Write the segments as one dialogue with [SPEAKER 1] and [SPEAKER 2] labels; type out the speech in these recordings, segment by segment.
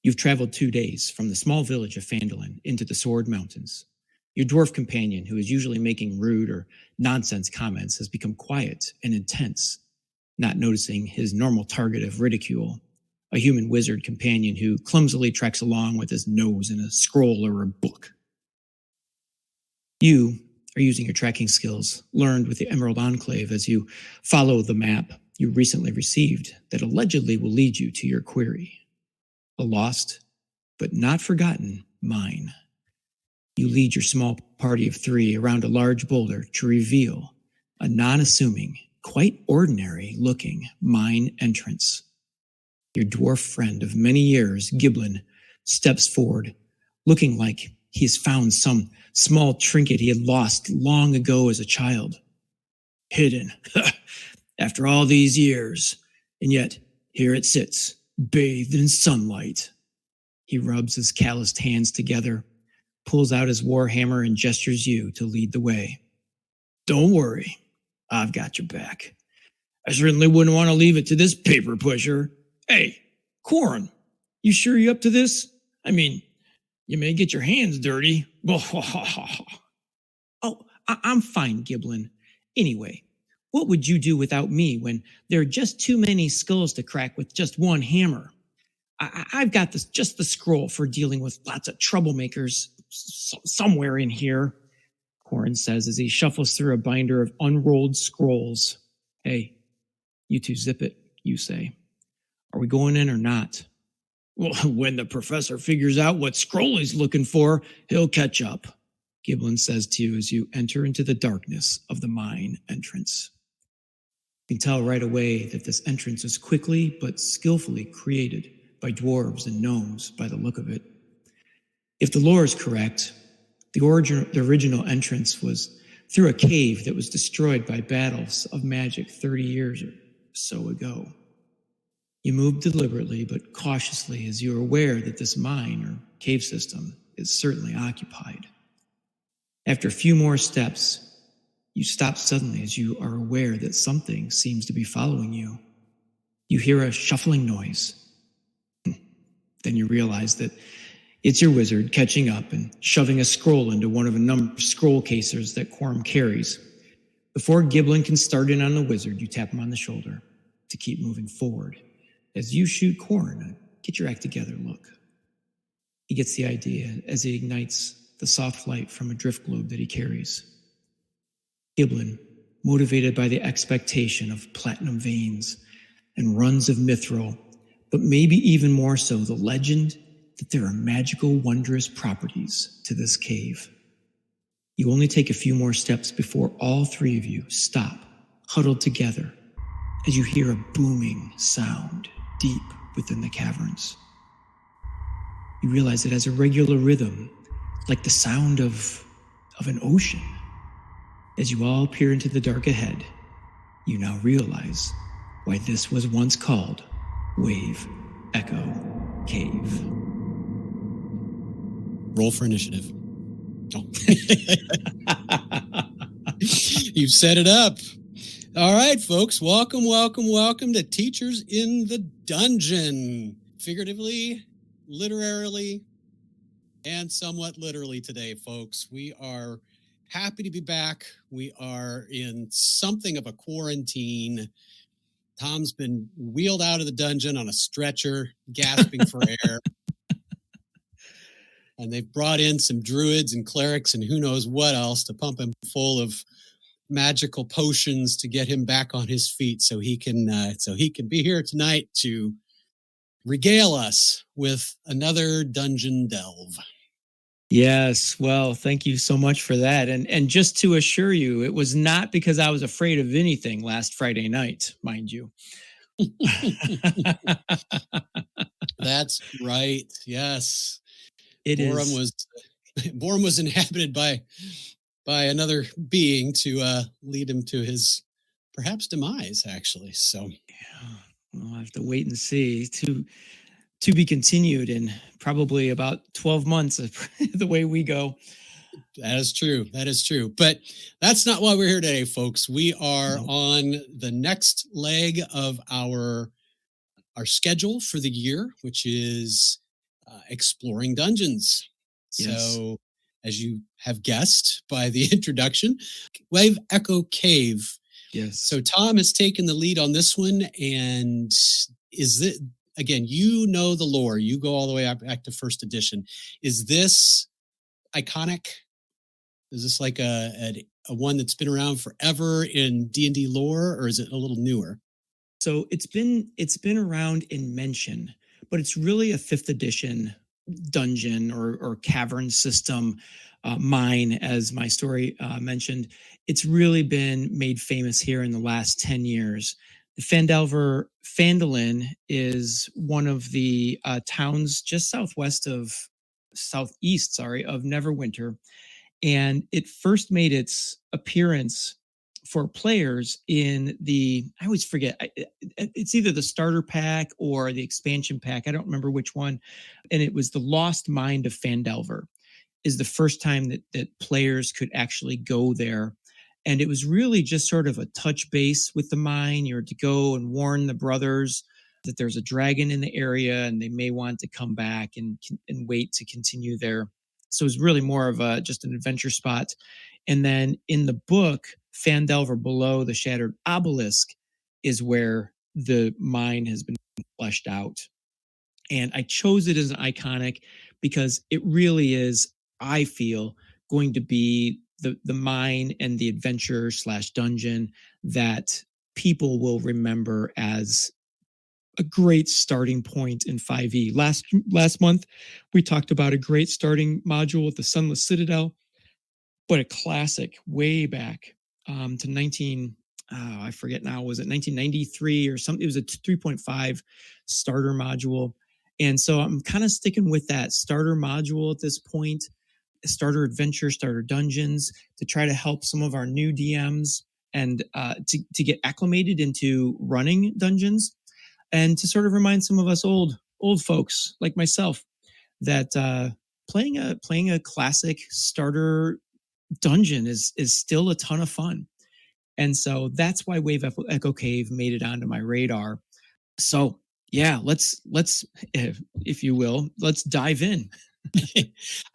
[SPEAKER 1] You've traveled 2 days from the small village of Phandalin into the Sword Mountains. Your dwarf companion, who is usually making rude or nonsense comments, has become quiet and intense, not noticing his normal target of ridicule, a human wizard companion who clumsily treks along with his nose in a scroll or a book. You are using your tracking skills learned with the Emerald Enclave as you follow the map you recently received that allegedly will lead you to your query. A lost, but not forgotten, mine. You lead your small party of 3 around a large boulder to reveal a non-assuming, quite ordinary-looking mine entrance. Your dwarf friend of many years, Giblin, steps forward, looking like he has found some small trinket he had lost long ago as a child. Hidden, after all these years, and yet here it sits, bathed in sunlight. He rubs his calloused hands together, pulls out his warhammer, and gestures you to lead the way. Don't worry, I've got your back. I certainly wouldn't want to leave it to this paper pusher. Hey, Corin, you sure you're up to this? I mean, you may get your hands dirty. Oh, I'm fine, Giblin. Anyway, what would you do without me when there are just too many skulls to crack with just one hammer? I've got just the scroll for dealing with lots of troublemakers somewhere in here, Corin says as he shuffles through a binder of unrolled scrolls. Hey, you two zip it, you say. Are we going in or not? Well, when the professor figures out what scroll he's looking for, he'll catch up, Giblin says to you as you enter into the darkness of the mine entrance. You can tell right away that this entrance is quickly but skillfully created by dwarves and gnomes by the look of it. If the lore is correct, the original entrance was through a cave that was destroyed by battles of magic 30 years or so ago. You move deliberately but cautiously as you are aware that this mine or cave system is certainly occupied. After a few more steps, you stop suddenly as you are aware that something seems to be following you. You hear a shuffling noise. Then you realize that it's your wizard catching up and shoving a scroll into one of a number of scroll cases that Quorum carries. Before Giblin can start in on the wizard, you tap him on the shoulder to keep moving forward. As you shoot Corin a get your act together look. He gets the idea as he ignites the soft light from a drift globe that he carries. Giblin, motivated by the expectation of platinum veins and runs of mithril, but maybe even more so the legend that there are magical, wondrous properties to this cave. You only take a few more steps before all 3 of you stop, huddled together, as you hear a booming sound deep within the caverns. You realize it has a regular rhythm, like the sound of an ocean. As you all peer into the dark ahead, you now realize why this was once called Wave Echo Cave.
[SPEAKER 2] Roll for initiative. Oh. You've set it up. All right, folks. Welcome to Teachers in the Dungeon. Figuratively, literally, and somewhat literally today, folks. We are happy to be back. We are in something of a quarantine. Tom's been wheeled out of the dungeon on a stretcher, gasping for air. And they've brought in some druids and clerics and who knows what else to pump him full of magical potions to get him back on his feet so he can be here tonight to regale us with another dungeon delve.
[SPEAKER 1] Yes, well, thank you so much for that. And just to assure you, it was not because I was afraid of anything last Friday night, mind you.
[SPEAKER 2] That's right. Yes.
[SPEAKER 1] Borum
[SPEAKER 2] was inhabited by another being to lead him to his perhaps demise, actually. So
[SPEAKER 1] yeah, we'll have to wait and see. To be continued in probably about 12 months of the way we go.
[SPEAKER 2] That is true. But that's not why we're here today, folks. We are on the next leg of our schedule for the year, which is exploring dungeons.
[SPEAKER 1] Yes.
[SPEAKER 2] So, as you have guessed by the introduction, Wave Echo Cave.
[SPEAKER 1] Yes.
[SPEAKER 2] So Tom has taken the lead on this one, and is it again? You know the lore. You go all the way back to first edition. Is this iconic? Is this like a one that's been around forever in D&D lore, or is it a little newer?
[SPEAKER 1] So it's been around in mention, but it's really a fifth edition dungeon or cavern system mine, as my story mentioned. It's really been made famous here in the last 10 years. The Phandalin is one of the towns just southeast, of Neverwinter, and it first made its appearance for players in I always forget, it's either the starter pack or the expansion pack. I don't remember which one. And it was the Lost Mind of Phandelver is the first time that players could actually go there. And it was really just sort of a touch base with the mine. You're to go and warn the brothers that there's a dragon in the area and they may want to come back and wait to continue there. So it was really more of just an adventure spot. And then in the book, Phandelver Below the Shattered Obelisk is where the mine has been fleshed out. And I chose it as an iconic because it really is, I feel, going to be the mine and the adventure / dungeon that people will remember as a great starting point in 5e. Last month, we talked about a great starting module with the Sunless Citadel, but a classic way back to I forget now, was it 1993 or something? It was a 3.5 starter module. And so I'm kind of sticking with that starter module at this point, starter adventure, starter dungeons, to try to help some of our new DMs and to get acclimated into running dungeons, and to sort of remind some of us old folks like myself that playing a classic starter dungeon is still a ton of fun. And so that's why Wave Echo Cave made it onto my radar. So yeah, let's if you will, let's dive in.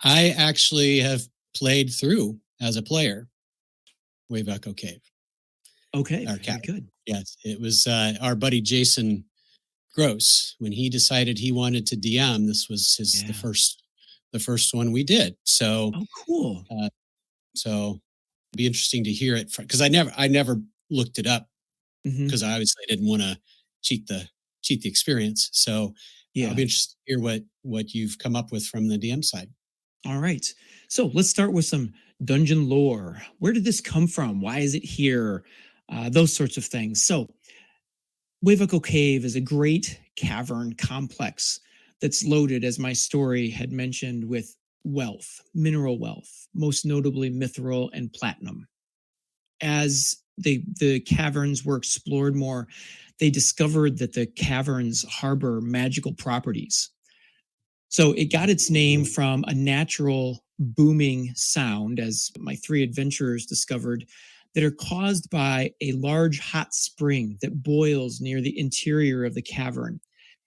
[SPEAKER 2] I actually have played through as a player Wave Echo Cave.
[SPEAKER 1] Okay, very good.
[SPEAKER 2] Yes, it was our buddy Jason Gross, when he decided he wanted to DM. This was the first one we did. So
[SPEAKER 1] cool.
[SPEAKER 2] So it'd be interesting to hear it because I never looked it up because I obviously didn't want to cheat the experience. So I'll be interested to hear what you've come up with from the DM side.
[SPEAKER 1] All right. So let's start with some dungeon lore. Where did this come from? Why is it here? Those sorts of things. So Wave Echo Cave is a great cavern complex that's loaded, as my story had mentioned, with wealth, mineral wealth, most notably mithril and platinum. As the caverns were explored more, they discovered that the caverns harbor magical properties. So it got its name from a natural booming sound, as my three adventurers discovered, that are caused by a large hot spring that boils near the interior of the cavern.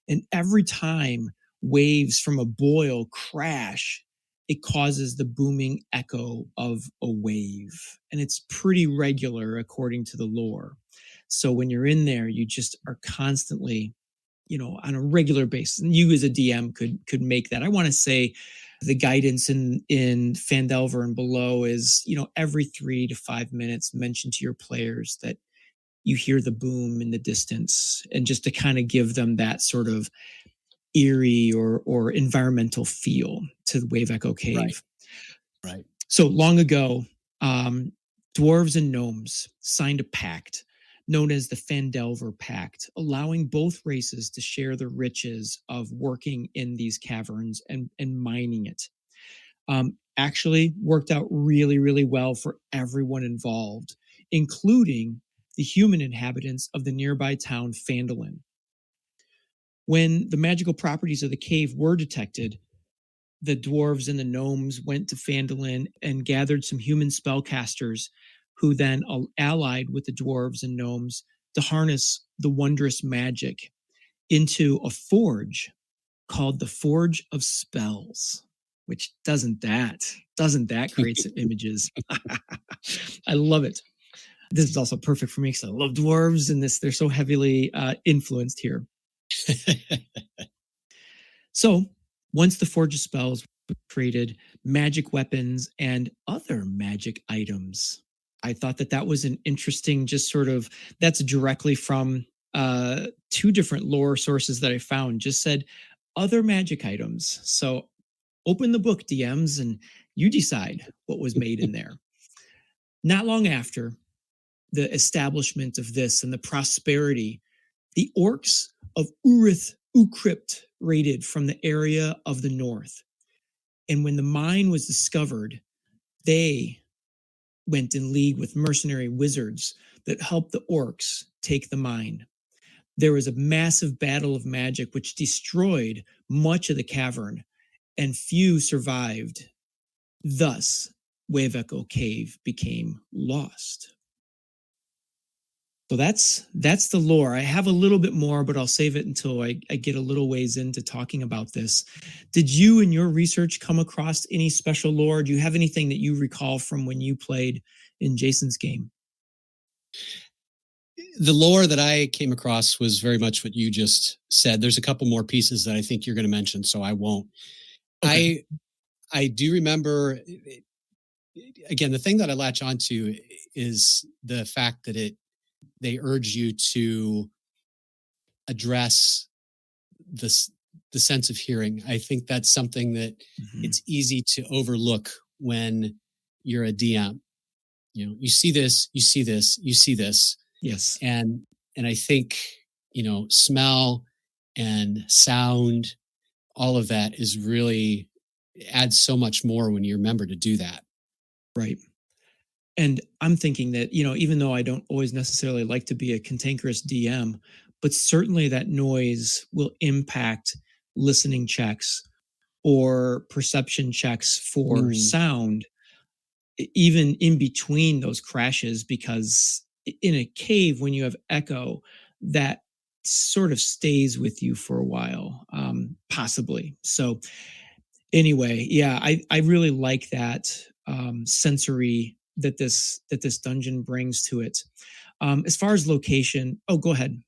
[SPEAKER 1] And every time waves from a boil crash, it causes the booming echo of a wave. And it's pretty regular according to the lore. So when you're in there, you just are constantly, on a regular basis. And you as a DM could make that. I want to say the guidance in Phandelver and Below is, every 3 to 5 minutes, mention to your players that you hear the boom in the distance, and just to kind of give them that sort of eerie or environmental feel to the Wave Echo Cave.
[SPEAKER 2] Right.
[SPEAKER 1] So long ago, dwarves and gnomes signed a pact known as the Phandelver Pact, allowing both races to share the riches of working in these caverns and mining it. Actually worked out really, really well for everyone involved, including the human inhabitants of the nearby town Phandalin. When the magical properties of the cave were detected, the dwarves and the gnomes went to Phandalin and gathered some human spellcasters who then allied with the dwarves and gnomes to harness the wondrous magic into a forge called the Forge of Spells, which doesn't that create some images? I love it. This is also perfect for me because I love dwarves and they're so heavily influenced here. So once the Forge of Spells were created, magic weapons and other magic items. I thought that was an interesting, just sort of, that's directly from two different lore sources that I found, just said other magic items. So open the book, DMs, and you decide what was made in there. Not long after the establishment of this and the prosperity, the orcs of Urith Ukrypt raided from the area of the north. And when the mine was discovered, they went in league with mercenary wizards that helped the orcs take the mine. There was a massive battle of magic which destroyed much of the cavern, and few survived. Thus, Wave Echo Cave became lost. So that's the lore. I have a little bit more, but I'll save it until I get a little ways into talking about this. Did you in your research come across any special lore? Do you have anything that you recall from when you played in Jason's game?
[SPEAKER 2] The lore that I came across was very much what you just said. There's a couple more pieces that I think you're going to mention, so I won't. Okay. I do remember, again, the thing that I latch onto is the fact that they urge you to address the sense of hearing. I think that's something that it's easy to overlook when you're a DM. You know, you see this, you see this, you see this.
[SPEAKER 1] Yes.
[SPEAKER 2] And I think, smell and sound, all of that is really adds so much more when you remember to do that.
[SPEAKER 1] Right. And I'm thinking that, even though I don't always necessarily like to be a cantankerous DM, but certainly that noise will impact listening checks or perception checks for sound, even in between those crashes, because in a cave, when you have echo, that sort of stays with you for a while, possibly. So anyway, yeah, I really like that sensory that this dungeon brings to it. As far as location, go ahead.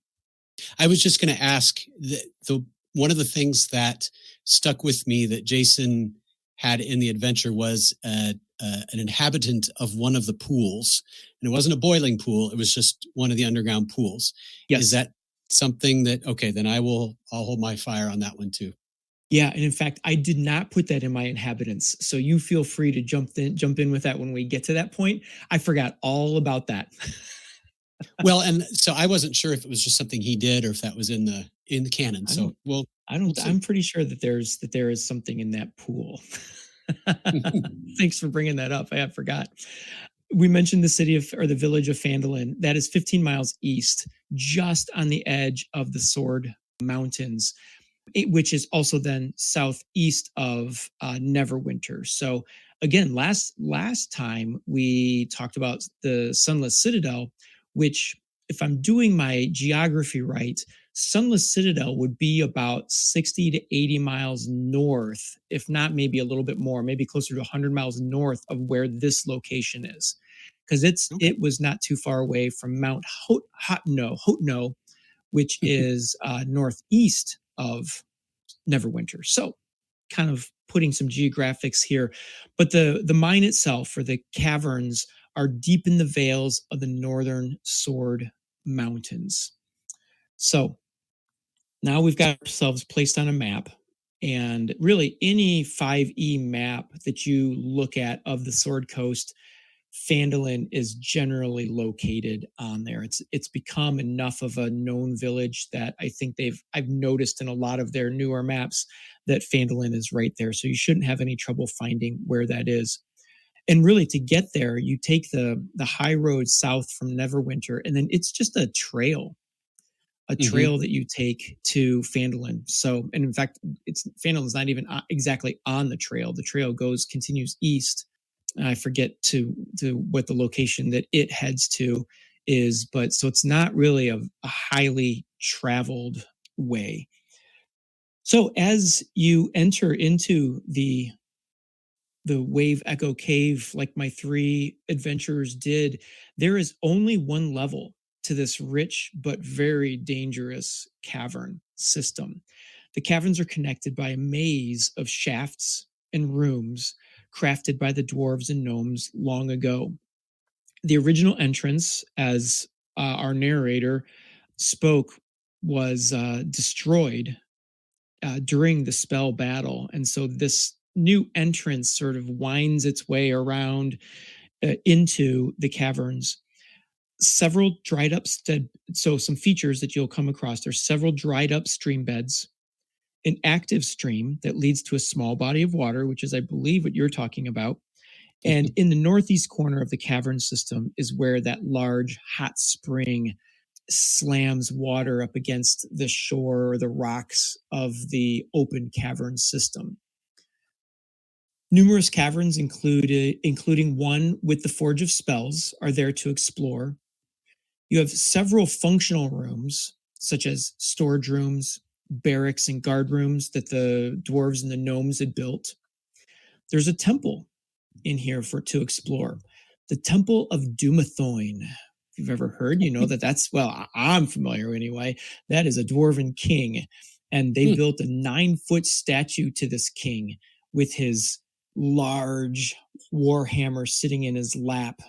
[SPEAKER 2] I was just going to ask the one of the things that stuck with me that Jason had in the adventure was an inhabitant of one of the pools, and it wasn't a boiling pool; it was just one of the underground pools.
[SPEAKER 1] Yes.
[SPEAKER 2] Is that something that okay? Then I'll hold my fire on that one too.
[SPEAKER 1] Yeah, and in fact, I did not put that in my inhabitants, so you feel free to jump in with that when we get to that point. I forgot all about that.
[SPEAKER 2] Well, and so I wasn't sure if it was just something he did or if that was in the canon. So
[SPEAKER 1] I'm pretty sure that there is something in that pool. Thanks for bringing that up. I forgot. We mentioned the village of Phandalin. That is 15 miles east, just on the edge of the Sword Mountains, which is also then southeast of Neverwinter. So again, last time we talked about the Sunless Citadel, which, if I'm doing my geography right, Sunless Citadel would be about 60 to 80 miles north, if not maybe a little bit more, maybe closer to 100 miles north of where this location is. Because it was not too far away from Mount Hotno, which is northeast of Neverwinter. So kind of putting some geographics here. But the mine itself, or the caverns, are deep in the vales of the northern Sword Mountains. So now we've got ourselves placed on a map. And really, any 5e map that you look at of the Sword Coast, Phandalin is generally located on there. It's become enough of a known village that I think I've noticed in a lot of their newer maps that Phandalin is right there. So you shouldn't have any trouble finding where that is. And really, to get there, you take the high road south from Neverwinter, and then it's just a trail that you take to Phandalin. So, and in fact, Phandalin's not even exactly on the trail. The trail continues east. I forget to what the location that it heads to is, but so it's not really a highly traveled way. So as you enter into the Wave Echo Cave, like my 3 adventurers did, there is only one level to this rich but very dangerous cavern system. The caverns are connected by a maze of shafts and rooms crafted by the dwarves and gnomes long ago. The original entrance, as our narrator spoke, was destroyed during the spell battle. And so this new entrance sort of winds its way around into the caverns. Several dried up, so some features that you'll come across. There's several dried up stream beds, an active stream that leads to a small body of water, which is, I believe, what you're talking about. And in the northeast corner of the cavern system is where that large hot spring slams water up against the shore or the rocks of the open cavern system. Numerous caverns, including one with the Forge of Spells, are there to explore. You have several functional rooms, such as storage rooms, barracks, and guard rooms that the dwarves and the gnomes had built. There's a temple in here to explore. The Temple of Dumathoin. If you've ever heard, you know that's, well, I'm familiar anyway. That is a dwarven king. And they built a 9-foot statue to this king with his large warhammer sitting in his lap.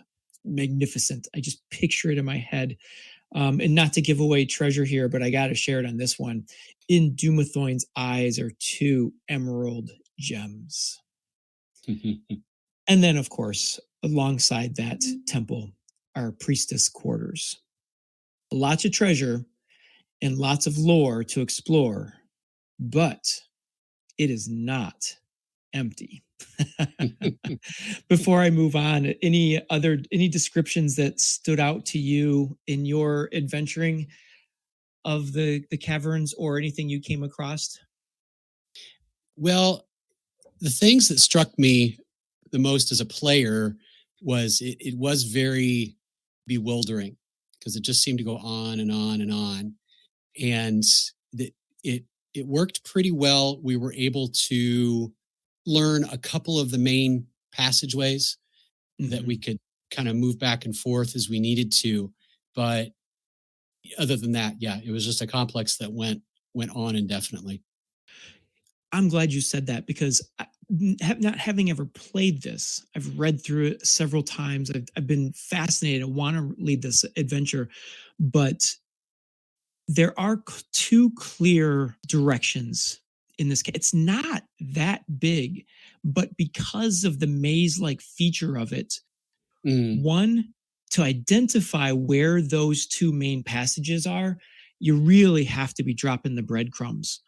[SPEAKER 1] Magnificent. I just picture it in my head. And not to give away treasure here, but I got to share it on this one. In Dumathoin's eyes are 2 emerald gems. And then, of course, alongside that temple are priestess quarters. Lots of treasure and lots of lore to explore, but it is not empty. Before I move on, any descriptions that stood out to you in your adventuring of the caverns or anything you came across?
[SPEAKER 2] Well, the things that struck me the most as a player was it was very bewildering because it just seemed to go on and on and on. And it worked pretty well. We were able to learn a couple of the main passageways that we could kind of move back and forth as we needed to. But other than that, yeah, it was just a complex that went on indefinitely.
[SPEAKER 1] I'm glad you said that because not having ever played this, I've read through it several times. I've been fascinated. I want to lead this adventure, but there are 2 clear directions in this case. It's not that big, but because of the maze-like feature of it, one, to identify where those 2 main passages are, you really have to be dropping the breadcrumbs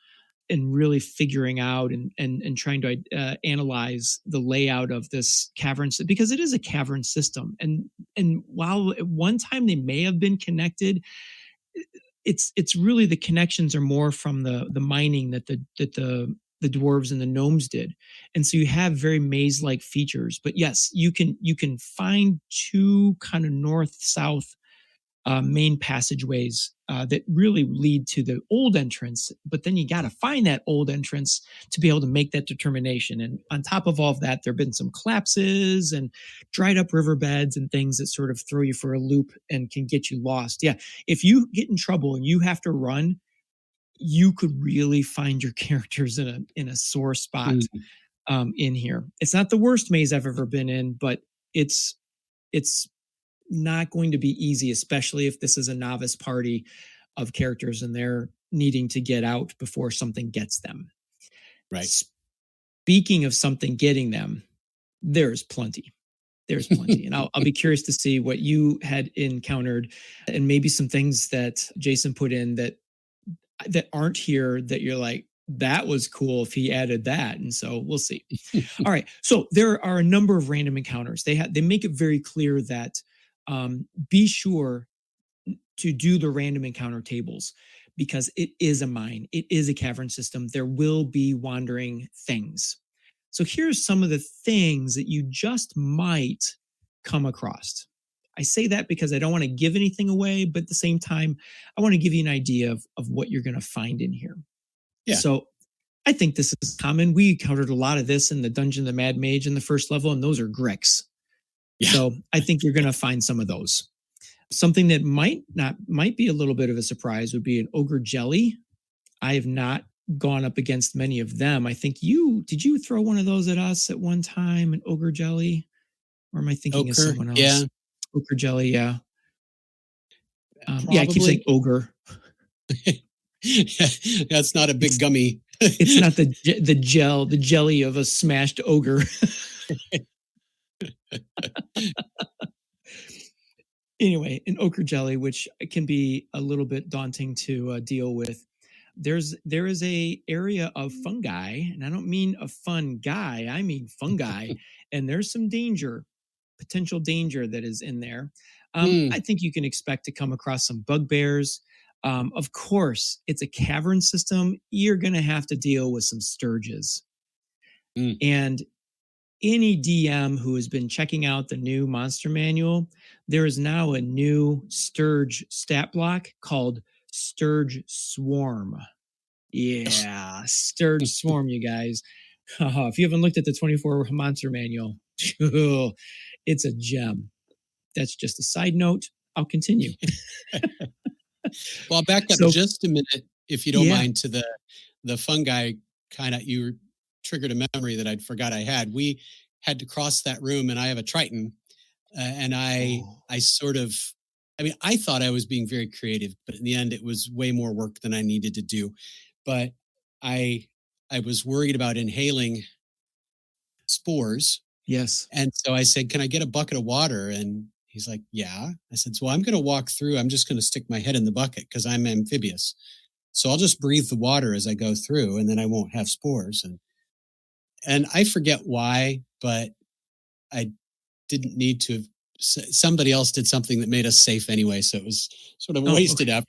[SPEAKER 1] and really figuring out and trying to analyze the layout of this cavern, because it is a cavern system. And while at one time they may have been connected, it's really the connections are more from the mining that the dwarves and the gnomes did. And so you have very maze-like features. But yes, you can find 2 kind of north-south main passageways that really lead to the old entrance, but then you got to find that old entrance to be able to make that determination. And on top of all of that, there have been some collapses and dried up riverbeds and things that sort of throw you for a loop and can get you lost. Yeah, if you get in trouble and you have to run, you could really find your characters in a sore spot in here. It's not the worst maze I've ever been in, but it's not going to be easy, especially if this is a novice party of characters and they're needing to get out before something gets them.
[SPEAKER 2] Right.
[SPEAKER 1] Speaking of something getting them, there's plenty. There's plenty. And I'll be curious to see what you had encountered and maybe some things that Jason put in that aren't here that you're like, that was cool if he added that. And so we'll see. All right. So there are a number of random encounters. They make it very clear that be sure to do the random encounter tables because it is a mine. It is a cavern system. There will be wandering things. So here's some of the things that you just might come across. I say that because I don't want to give anything away, but at the same time, I want to give you an idea of what you're going to find in here. Yeah. So I think this is common. We covered a lot of this in the Dungeon of the Mad Mage in the first level, and those are Gricks.
[SPEAKER 2] Yeah.
[SPEAKER 1] So I think you're going to find some of those. Something that might be a little bit of a surprise would be an ogre jelly. I have not gone up against many of them. I think did you throw one of those at us at one time, an ogre jelly? Or am I thinking of
[SPEAKER 2] Ochre,
[SPEAKER 1] someone else?
[SPEAKER 2] yeah.
[SPEAKER 1] Ochre jelly, yeah.
[SPEAKER 2] Probably.
[SPEAKER 1] Yeah, I keep saying ogre.
[SPEAKER 2] Yeah, that's not a big gummy.
[SPEAKER 1] It's not the jelly of a smashed ogre. Anyway, an ochre jelly, which can be a little bit daunting to deal with. There is a area of fungi, and I don't mean a fun guy. I mean fungi, and there's some potential danger that is in there. I think you can expect to come across some bugbears. Of course, it's a cavern system. You're going to have to deal with some sturges. And any DM who has been checking out the new monster manual, there is now a new Sturge stat block called Sturge Swarm. Yeah, Sturge Swarm, you guys. If you haven't looked at the 24 monster manual, it's a gem. That's just a side note. I'll continue.
[SPEAKER 2] Well, I'll back up just a minute, if you don't mind, to the fungi kind of, you triggered a memory that I'd forgot I had. We had to cross that room, and I have a Triton, and I thought I was being very creative, but in the end, it was way more work than I needed to do. But I was worried about inhaling spores.
[SPEAKER 1] Yes.
[SPEAKER 2] And so I said, "Can I get a bucket of water?" And he's like, "Yeah." I said, "So I'm going to walk through. I'm just going to stick my head in the bucket because I'm amphibious. So I'll just breathe the water as I go through, and then I won't have spores." And I forget why, but I didn't need to. Somebody else did something that made us safe anyway, so it was sort of a wasted effort.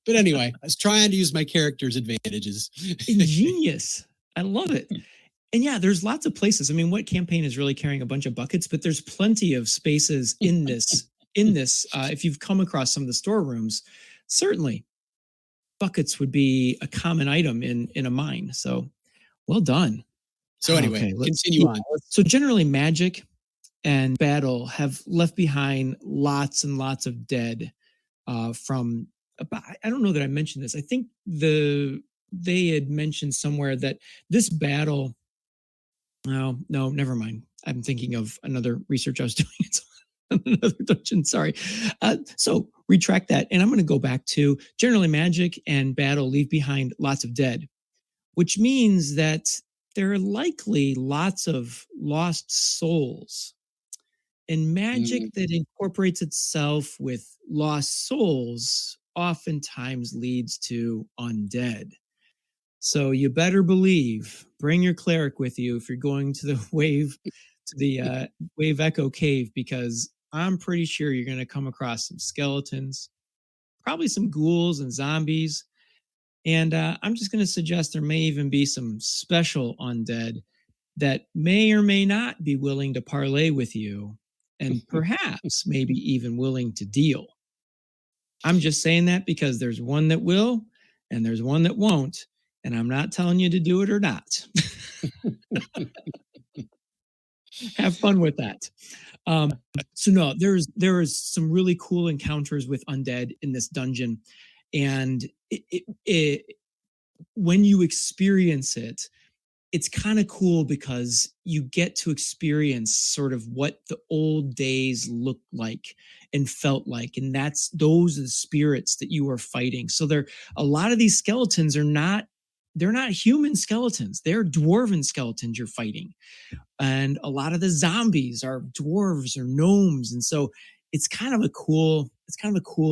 [SPEAKER 2] But anyway, I was trying to use my character's advantages.
[SPEAKER 1] Ingenious. I love it. And yeah, there's lots of places. I mean, what campaign is really carrying a bunch of buckets? But there's plenty of spaces in this. If you've come across some of the storerooms, certainly buckets would be a common item in a mine. So well done.
[SPEAKER 2] So anyway, continue on.
[SPEAKER 1] So generally, magic and battle have left behind lots and lots of dead from. I don't know that I mentioned this. I think they had mentioned somewhere that this battle. No, never mind. I'm thinking of another research I was doing. It's another dungeon. Sorry. So retract that, and I'm going to go back to generally magic and battle leave behind lots of dead, which means that there are likely lots of lost souls. And magic that incorporates itself with lost souls oftentimes leads to undead. So you better believe, bring your cleric with you if you're going to the Wave Echo Cave, because I'm pretty sure you're going to come across some skeletons, probably some ghouls and zombies. And I'm just going to suggest there may even be some special undead that may or may not be willing to parlay with you, and perhaps maybe even willing to deal. I'm just saying that because there's one that will and there's one that won't, and I'm not telling you to do it or not. Have fun with that. So no, there is some really cool encounters with undead in this dungeon, and when you experience it, it's kind of cool because you get to experience sort of what the old days looked like and felt like. And those are the spirits that you are fighting. So a lot of these skeletons they're not human skeletons. They're dwarven skeletons you're fighting. And a lot of the zombies are dwarves or gnomes. And so it's kind of a cool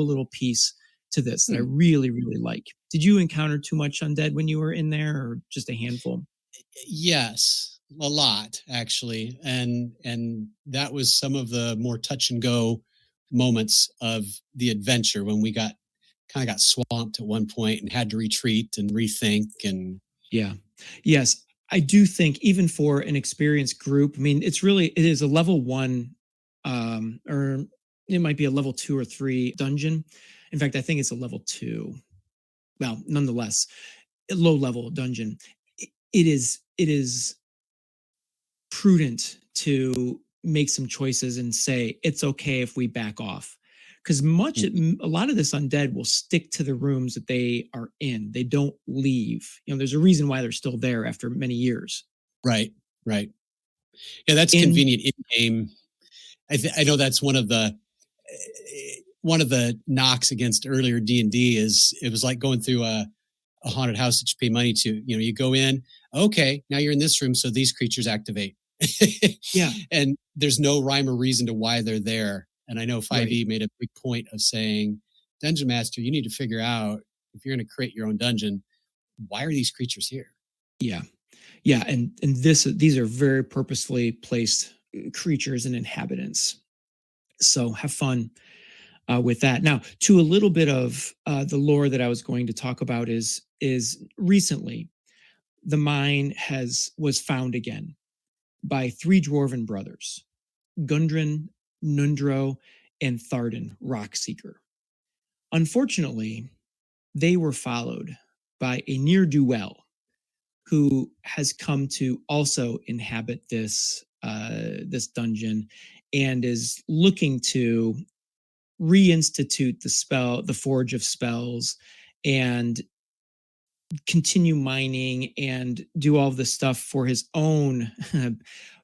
[SPEAKER 1] little piece to this that I really, really like. Did you encounter too much undead when you were in there, or just a handful?
[SPEAKER 2] Yes, a lot actually, and that was some of the more touch and go moments of the adventure when we got swamped at one point and had to retreat and rethink. And
[SPEAKER 1] yes, I do think even for an experienced group, I mean, it is a level 1, or it might be a level 2 or 3 dungeon. In fact, I think it's a level 2. Well, nonetheless, a low level dungeon. it is prudent to make some choices and say it's okay if we back off, because a lot of this undead will stick to the rooms that they are in. They don't leave. There's a reason why they're still there after many years.
[SPEAKER 2] Right. Yeah, that's
[SPEAKER 1] In
[SPEAKER 2] convenient in game. I know that's one of the knocks against earlier D&D is it was like going through a haunted house that you pay money to. You go in, okay, now you're in this room, so these creatures activate.
[SPEAKER 1] Yeah.
[SPEAKER 2] And there's no rhyme or reason to why they're there. And I know 5e made a big point of saying, Dungeon Master, you need to figure out, if you're going to create your own dungeon, why are these creatures here?
[SPEAKER 1] Yeah. And these are very purposefully placed creatures and inhabitants. So have fun with that. Now, to a little bit of the lore that I was going to talk about is recently the mine was found again by three dwarven brothers, Gundren, Nundro, and Tharden Rockseeker. Unfortunately, they were followed by a ne'er-do-well who has come to also inhabit this dungeon and is looking to reinstitute the Forge of Spells, and continue mining and do all this stuff for his own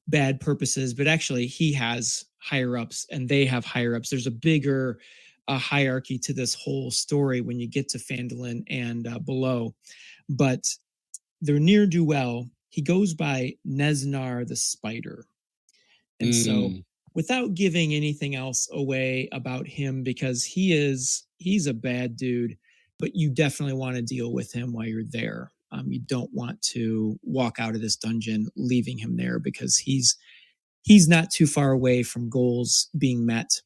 [SPEAKER 1] bad purposes. But actually, he has higher ups and they have higher ups. There's a bigger hierarchy to this whole story when you get to Phandalin and below. But they're ne'er-do-well. He goes by Neznar the Spider. And so, without giving anything else away about him, because he's a bad dude, but you definitely want to deal with him while you're there. You don't want to walk out of this dungeon leaving him there, because he's not too far away from goals being met.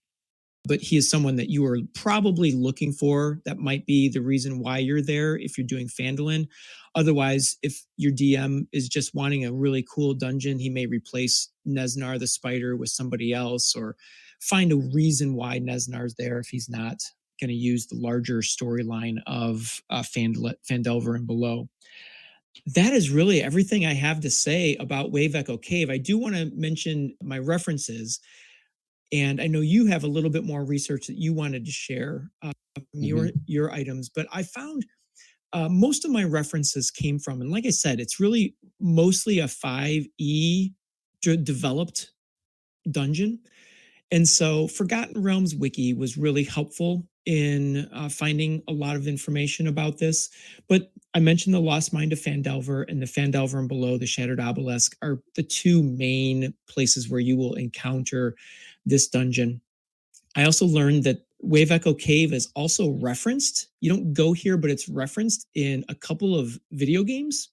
[SPEAKER 1] But he is someone that you are probably looking for. That might be the reason why you're there if you're doing Phandalin. Otherwise, if your DM is just wanting a really cool dungeon, he may replace Neznar the Spider with somebody else, or find a reason why Neznar's there if he's not going to use the larger storyline of Phandelver and below. That is really everything I have to say about Wave Echo Cave. I do want to mention my references. And I know you have a little bit more research that you wanted to share from your items, but I found most of my references came from, and like I said, it's really mostly a 5e developed dungeon. And so Forgotten Realms Wiki was really helpful in finding a lot of information about this. But I mentioned the Lost Mind of Phandelver and the Phandelver and below, the Shattered Obelisk, are the two main places where you will encounter this dungeon. I also learned that Wave Echo Cave is also referenced. You don't go here, but it's referenced in a couple of video games,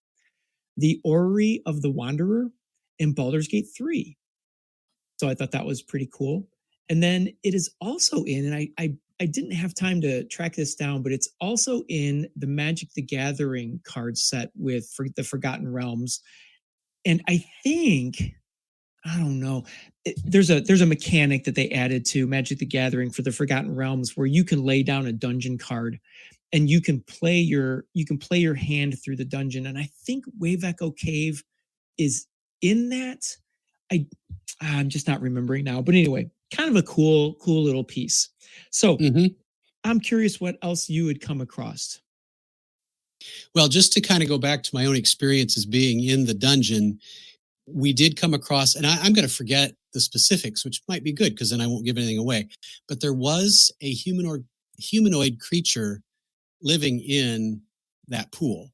[SPEAKER 1] the Orrery of the Wanderer and Baldur's Gate 3. So I thought that was pretty cool. And then it is also in, and I didn't have time to track this down, but it's also in the Magic the Gathering card set with the Forgotten Realms. And I think, I don't know, there's a mechanic that they added to Magic the Gathering for the Forgotten Realms where you can lay down a dungeon card and you can play your hand through the dungeon. And I think Wave Echo Cave is in that. I'm just not remembering now, but anyway, kind of a cool little piece. So I'm curious what else you would come across.
[SPEAKER 2] Well, just to kind of go back to my own experiences being in the dungeon, we did come across, and I'm going to forget the specifics, which might be good because then I won't give anything away. But there was a humanoid creature living in that pool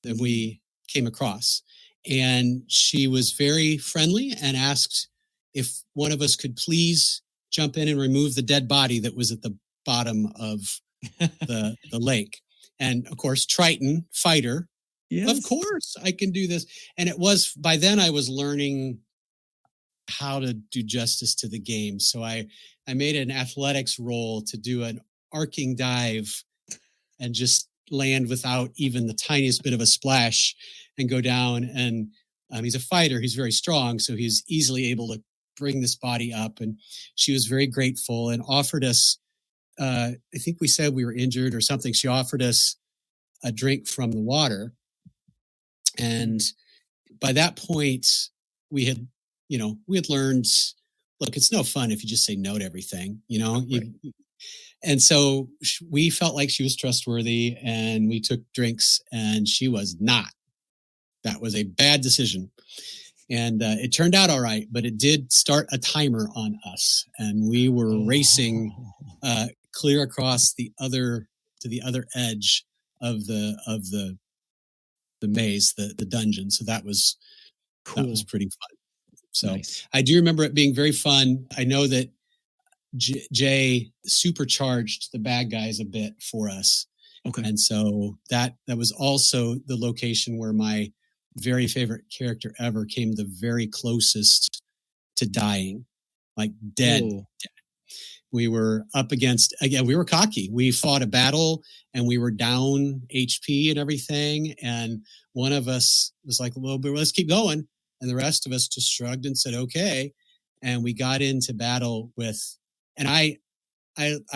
[SPEAKER 2] that we came across. And she was very friendly and asked if one of us could please jump in and remove the dead body that was at the bottom of the lake. And of course, Triton, fighter, yes, of course I can do this. And it was, by then I was learning how to do justice to the game. So I made an athletics roll to do an arcing dive and just land without even the tiniest bit of a splash and go down. And he's a fighter. He's very strong. So he's easily able to bring this body up. And she was very grateful and offered us, I think we said we were injured or something. She offered us a drink from the water. And by that point, we had learned, look, it's no fun if you just say no to everything,
[SPEAKER 1] Right.
[SPEAKER 2] and so we felt like she was trustworthy, and we took drinks, and she was not. That was a bad decision. And it turned out all right, but it did start a timer on us, and we were racing clear across to the other edge of the maze, the dungeon. So that was
[SPEAKER 1] Cool.
[SPEAKER 2] pretty fun. So
[SPEAKER 1] Nice.
[SPEAKER 2] I do remember it being very fun. I know that Jay supercharged the bad guys a bit for us.
[SPEAKER 1] Okay.
[SPEAKER 2] And so that was also the location where my very favorite character ever came the very closest to dying, like dead.
[SPEAKER 1] Oh.
[SPEAKER 2] We were up against, again, we were cocky. We fought a battle and we were down HP and everything. And one of us was like, well, but let's keep going. And the rest of us just shrugged and said, okay. And we got into battle with, and I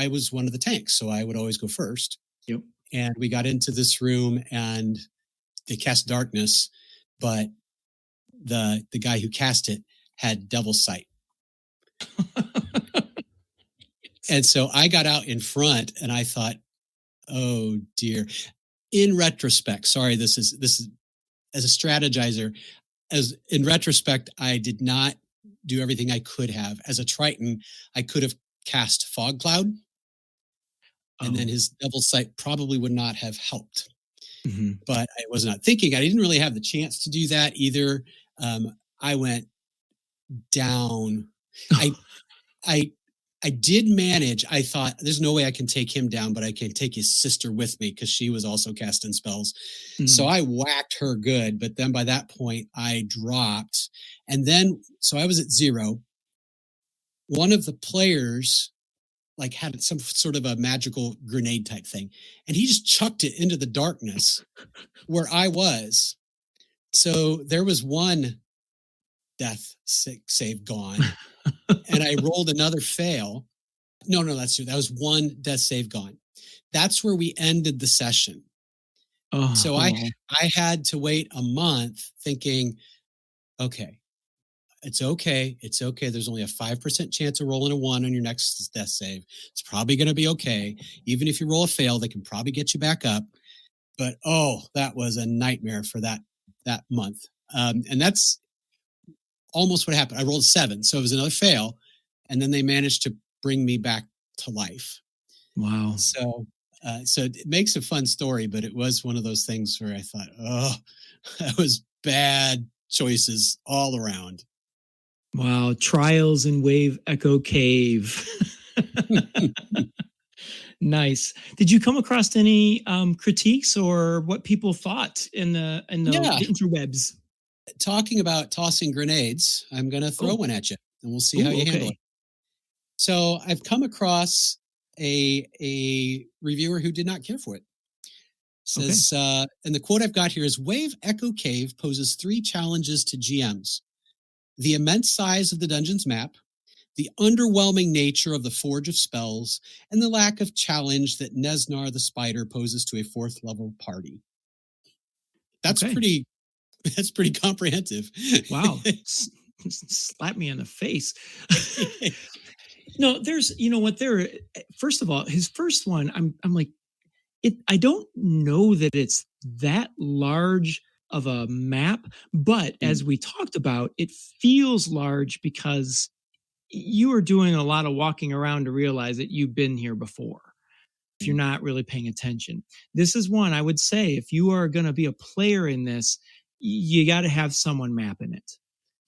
[SPEAKER 2] was one of the tanks, so I would always go first.
[SPEAKER 1] Yep.
[SPEAKER 2] And we got into this room and they cast darkness, but the guy who cast it had devil's sight. And so I got out in front and I thought, oh dear. In retrospect, sorry, this is as a strategizer, as in retrospect, I did not do everything I could have. As a Triton, I could have cast Fog Cloud, and then his devil's sight probably would not have helped.
[SPEAKER 1] Mm-hmm.
[SPEAKER 2] But I was not thinking. I didn't really have the chance to do that either. I went down. I did manage. I thought, there's no way I can take him down, but I can take his sister with me because she was also casting spells. Mm-hmm. So I whacked her good, but then by that point I dropped. And then, so I was at 0. One of the players like had some sort of a magical grenade type thing, and he just chucked it into the darkness where I was. So there was one death save gone. And I rolled another fail. No, that's true. That was one death save gone. That's where we ended the session. So I had to wait a month thinking, okay, it's okay. It's okay. There's only a 5% chance of rolling a 1 on your next death save. It's probably going to be okay. Even if you roll a fail, they can probably get you back up. But, that was a nightmare for that month. And that's almost what happened. I rolled 7. So it was another fail. And then they managed to bring me back to life.
[SPEAKER 1] Wow.
[SPEAKER 2] So it makes a fun story, but it was one of those things where I thought, that was bad choices all around.
[SPEAKER 1] Wow. Trials in Wave Echo Cave. Nice. Did you come across any critiques or what people thought in the interwebs?
[SPEAKER 2] Talking about tossing grenades, I'm going to throw one at you, and we'll see how you handle it. So I've come across a reviewer who did not care for it. Says, and the quote I've got here is, Wave Echo Cave poses 3 challenges to GMs: the immense size of the dungeon's map, the underwhelming nature of the Forge of Spells, and the lack of challenge that Nesnar the Spider poses to a 4th level party. That's pretty comprehensive.
[SPEAKER 1] Wow. Slap me in the face. No, first of all, his first one, I'm like, I don't know that it's that large of a map, but as we talked about, it feels large because you are doing a lot of walking around to realize that you've been here before. If you're not really paying attention, this is one I would say, if you are going to be a player in this, you got to have someone mapping it.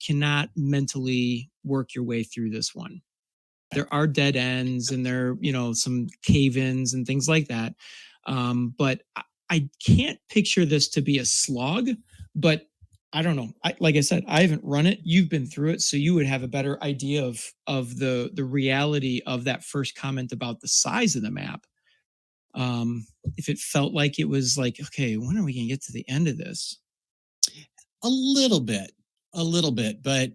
[SPEAKER 1] Cannot mentally work your way through this one. There are dead ends and there, some cave-ins and things like that. But I can't picture this to be a slog, but I don't know. Like I said, I haven't run it. You've been through it, so you would have a better idea of the reality of that first comment about the size of the map. If it felt like it was like, okay, when are we going to get to the end of this?
[SPEAKER 2] A little bit, but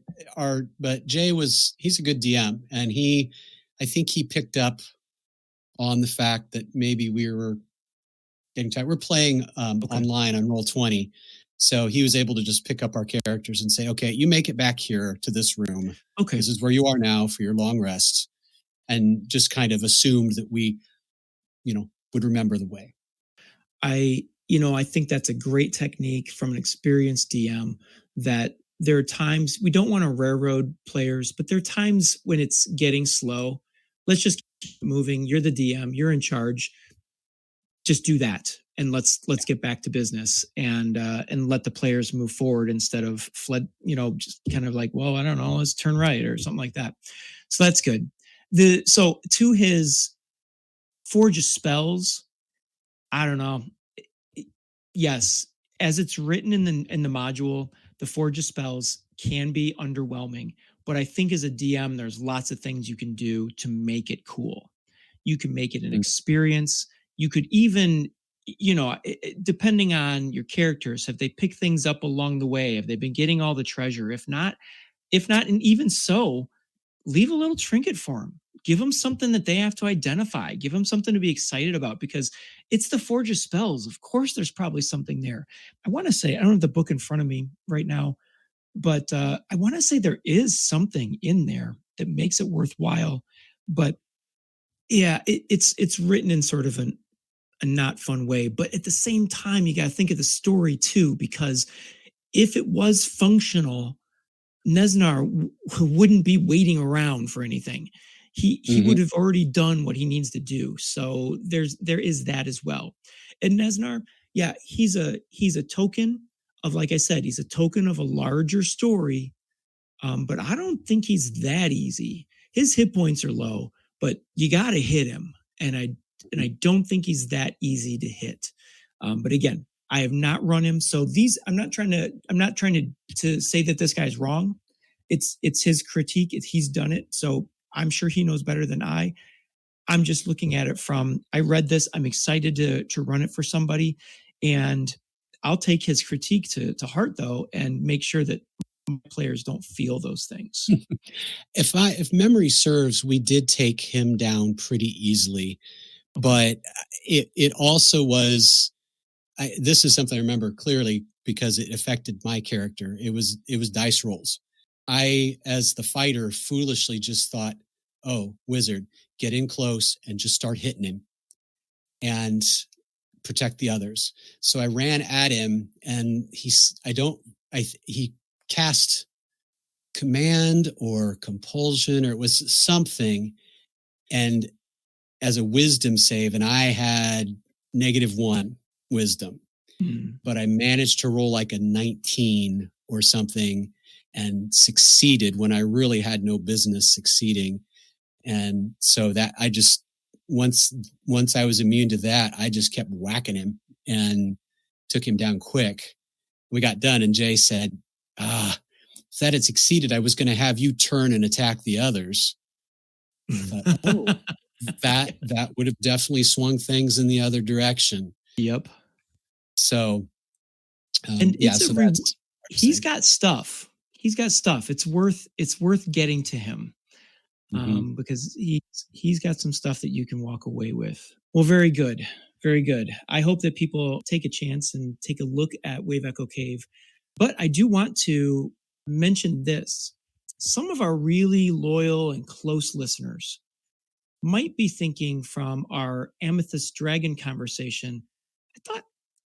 [SPEAKER 2] Jay he's a good DM, and I think he picked up on the fact that maybe we were getting tired. We're playing online on Roll20. So he was able to just pick up our characters and say, okay, you make it back here to this room.
[SPEAKER 1] Okay.
[SPEAKER 2] This is where you are now for your long rest. And just kind of assumed that we, would remember the way.
[SPEAKER 1] I think that's a great technique from an experienced DM, that there are times we don't want to railroad players, but there are times when it's getting slow. Let's just keep moving. You're the DM, you're in charge. Just do that. And let's get back to business and let the players move forward instead of just kind of like, well, I don't know, let's turn right or something like that. So that's good. So to his Forge of Spells, I don't know. Yes, as it's written in the module, the Forge of Spells can be underwhelming, but I think as a DM, there's lots of things you can do to make it cool. You can make it an experience. You could even, depending on your characters, have they picked things up along the way? Have they been getting all the treasure? If not, and even so, leave a little trinket for them. Give them something that they have to identify. Give them something to be excited about, because it's the Forge of Spells. Of course, there's probably something there. I want to say, I don't have the book in front of me right now, but I want to say there is something in there that makes it worthwhile. But yeah, it's written in sort of a not fun way. But at the same time, you got to think of the story too, because if it was functional, Nesnar wouldn't be waiting around for anything. He would have already done what he needs to do. So there is that as well. And Nesnar, yeah, he's a token of, like I said, he's a token of a larger story. But I don't think he's that easy. His hit points are low, but you got to hit him. And I don't think he's that easy to hit. But again, I have not run him. So I'm not trying to say that this guy's wrong. It's his critique. He's done it. So I'm sure he knows better than I. I'm just looking at it from, I read this. I'm excited to run it for somebody, and I'll take his critique to heart though, and make sure that players don't feel those things.
[SPEAKER 2] If memory serves, we did take him down pretty easily, but it also was, this is something I remember clearly because it affected my character. It was dice rolls. I, as the fighter, foolishly just thought, oh, wizard, get in close and just start hitting him and protect the others. So I ran at him, and he cast command or compulsion, or it was something, and as a wisdom save, and I had -1 wisdom, but I managed to roll like a 19 or something and succeeded when I really had no business succeeding. And so that I just, once I was immune to that, I just kept whacking him and took him down quick. We got done, and Jay said, if that had succeeded, I was going to have you turn and attack the others. I thought, oh, that would have definitely swung things in the other direction.
[SPEAKER 1] Yep.
[SPEAKER 2] So,
[SPEAKER 1] and he's got stuff. He's got stuff. It's worth getting to him, because he's got some stuff that you can walk away with. Well, very good. Very good. I hope that people take a chance and take a look at Wave Echo Cave. But I do want to mention this. Some of our really loyal and close listeners might be thinking from our Amethyst Dragon conversation, I thought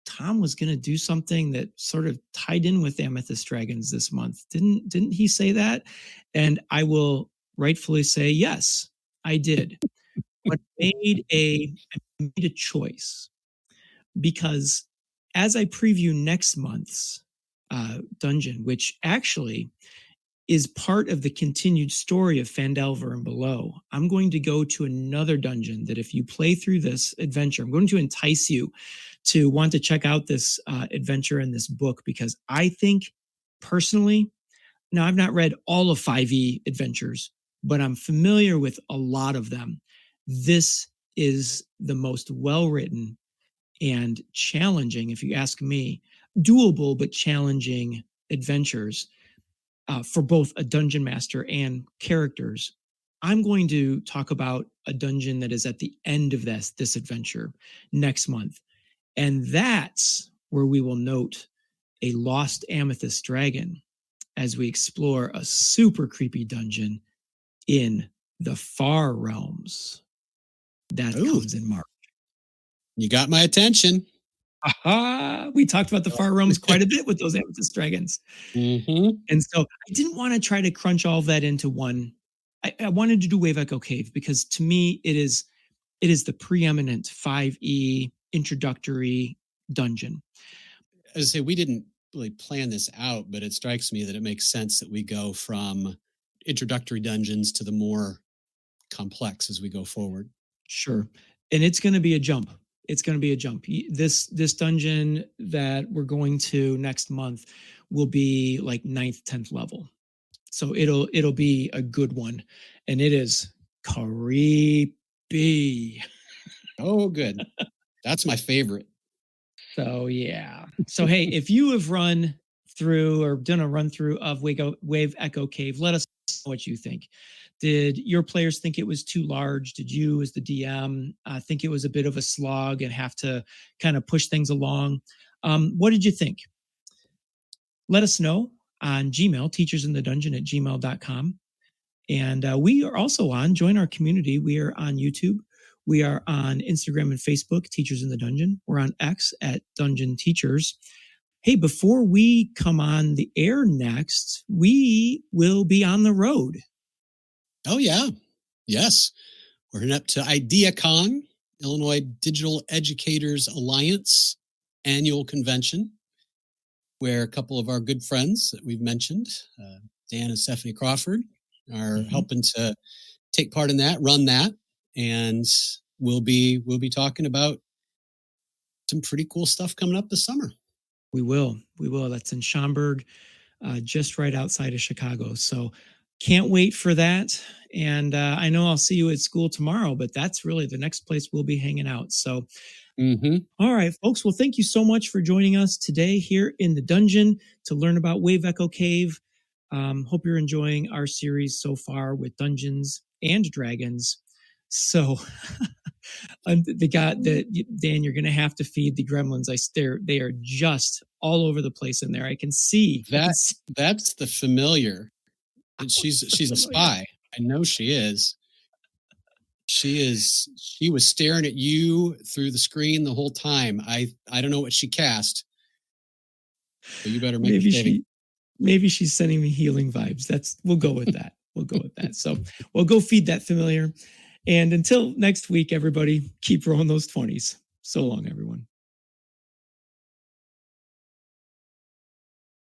[SPEAKER 1] Tom was going to do something that sort of tied in with Amethyst Dragons this month. Didn't he say that? And I will rightfully say, yes, I did. But I made a choice, because as I preview next month's dungeon, which actually is part of the continued story of Phandelver and below, I'm going to go to another dungeon that, if you play through this adventure, I'm going to entice you to want to check out this adventure in this book, because I think personally, now I've not read all of 5e adventures, but I'm familiar with a lot of them. This is the most well-written and challenging, if you ask me, doable but challenging adventures for both a dungeon master and characters. I'm going to talk about a dungeon that is at the end of this adventure next month. And that's where we will note a lost amethyst dragon as we explore a super creepy dungeon in the Far Realms. That comes in March.
[SPEAKER 2] You got my attention.
[SPEAKER 1] Aha! We talked about the Far Realms quite a bit with those amethyst dragons.
[SPEAKER 2] Mm-hmm.
[SPEAKER 1] And so I didn't want to try to crunch all of that into one. I wanted to do Wave Echo Cave because to me it is the preeminent 5e introductory dungeon.
[SPEAKER 2] As I say, we didn't really plan this out, but it strikes me that it makes sense that we go from introductory dungeons to the more complex as we go forward.
[SPEAKER 1] Sure. And it's going to be a jump. It's going to be a jump. This dungeon that we're going to next month will be like 9th, 10th level. So it'll be a good one. And it is creepy.
[SPEAKER 2] Oh, good. That's my favorite.
[SPEAKER 1] So yeah. So hey, if you have run through or done a run through of Wave Echo Cave, let us know what you think. Did your players think it was too large? Did you, as the DM, think it was a bit of a slog and have to kind of push things along? What did you think? Let us know on Gmail, teachersinthedungeon@gmail.com. And we are also join our community. We are on YouTube. We are on Instagram and Facebook, Teachers in the Dungeon. We're on X at Dungeon Teachers. Hey, before we come on the air next, we will be on the road.
[SPEAKER 2] Oh, yeah. Yes. We're heading up to IdeaCon, Illinois Digital Educators Alliance annual convention, where a couple of our good friends that we've mentioned, Dan and Stephanie Crawford, are helping to take part in that, run that. And we'll be talking about some pretty cool stuff coming up this summer.
[SPEAKER 1] We will. That's in Schaumburg, just right outside of Chicago. So can't wait for that. And I know I'll see you at school tomorrow, but that's really the next place we'll be hanging out. So, all right, folks. Well, thank you so much for joining us today here in the dungeon to learn about Wave Echo Cave. Hope you're enjoying our series so far with Dungeons and Dragons. So, Dan, you're going to have to feed the gremlins. They are just all over the place in there. I can see
[SPEAKER 2] that's the familiar. And she's a spy. I know she is. She was staring at you through the screen the whole time. I don't know what she cast. But you better make her saving.
[SPEAKER 1] Maybe she's sending me healing vibes. We'll go with that. So we'll go feed that familiar. And until next week, everybody, keep rolling those 20s. So long, everyone.